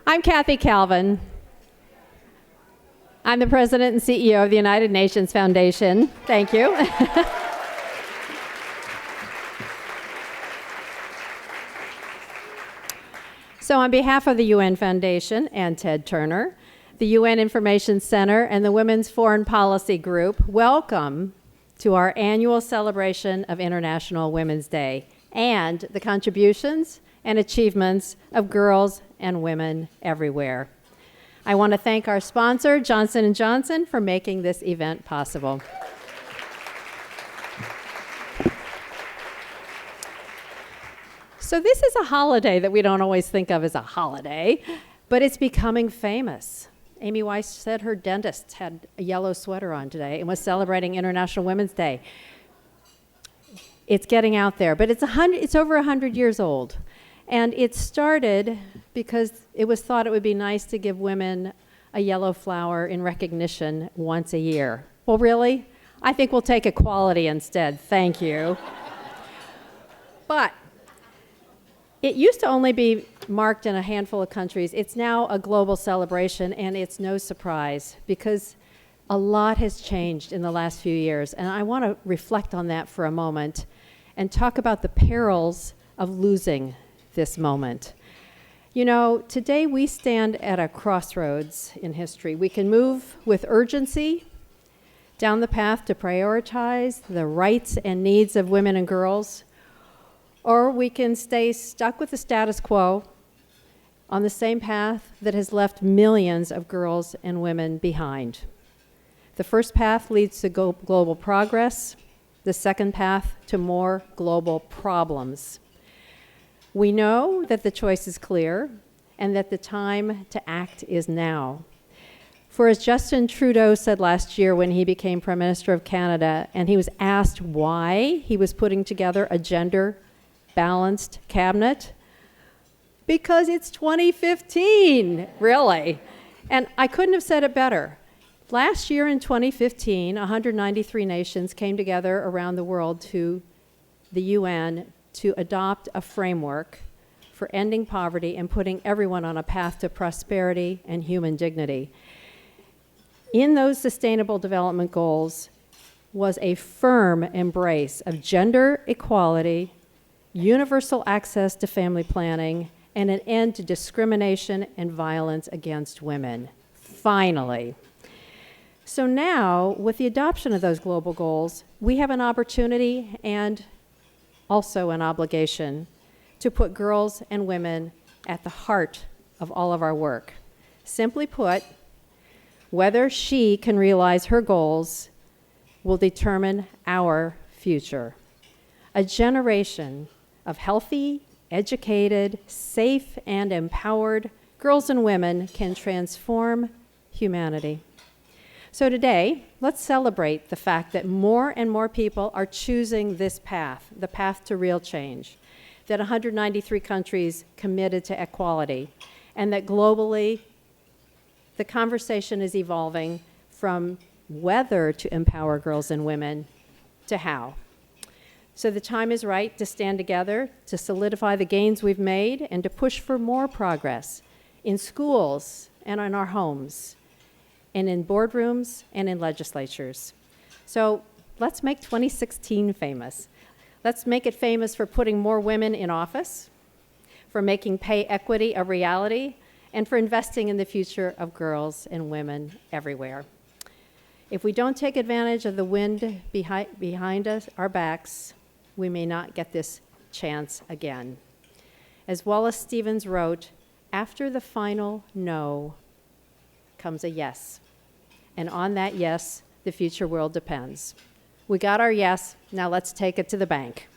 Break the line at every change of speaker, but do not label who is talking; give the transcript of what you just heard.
I'm Kathy Calvin. I'm the president and CEO of the United Nations Foundation. Thank you. So on behalf of the UN Foundation and Ted Turner, the UN Information Center, and the Women's Foreign Policy Group, welcome to our annual celebration of International Women's Day and the contributions and achievements of girls and women everywhere. I want to thank our sponsor, Johnson & Johnson, for making this event possible. So this is a holiday that we don't always think of as a holiday, but it's becoming famous. Amy Weiss said her dentist had a yellow sweater on today and was celebrating International Women's Day. It's getting out there, but it's over 100 years old. And it started because it was thought it would be nice to give women a yellow flower in recognition once a year. Well, really? I think we'll take equality instead. Thank you. But it used to only be marked in a handful of countries. It's now a global celebration, and it's no surprise because a lot has changed in the last few years. And I want to reflect on that for a moment and talk about the perils of losing this moment. You know, today we stand at a crossroads in history. We can move with urgency down the path to prioritize the rights and needs of women and girls, or we can stay stuck with the status quo on the same path that has left millions of girls and women behind. The first path leads to global progress, the second path to more global problems. We know that the choice is clear and that the time to act is now. For as Justin Trudeau said last year when he became Prime Minister of Canada and he was asked why he was putting together a gender-balanced cabinet, because it's 2015, really. And I couldn't have said it better. Last year in 2015, 193 nations came together around the world to the UN to adopt a framework for ending poverty and putting everyone on a path to prosperity and human dignity. In those sustainable development goals was a firm embrace of gender equality, universal access to family planning, and an end to discrimination and violence against women. Finally. So now, with the adoption of those global goals, we have an opportunity and also an obligation to put girls and women at the heart of all of our work. Simply put, whether she can realize her goals will determine our future. A generation of healthy, educated, safe, and empowered girls and women can transform humanity. So today, let's celebrate the fact that more and more people are choosing this path, the path to real change, that 193 countries committed to equality, and that globally, the conversation is evolving from whether to empower girls and women to how. So the time is right to stand together, to solidify the gains we've made, and to push for more progress in schools and in our homes, and in boardrooms and in legislatures. So let's make 2016 famous. Let's make it famous for putting more women in office, for making pay equity a reality, and for investing in the future of girls and women everywhere. If we don't take advantage of the wind behind us, our backs, we may not get this chance again. As Wallace Stevens wrote, after the final no comes a yes. And on that yes, the future world depends. We got our yes, now let's take it to the bank.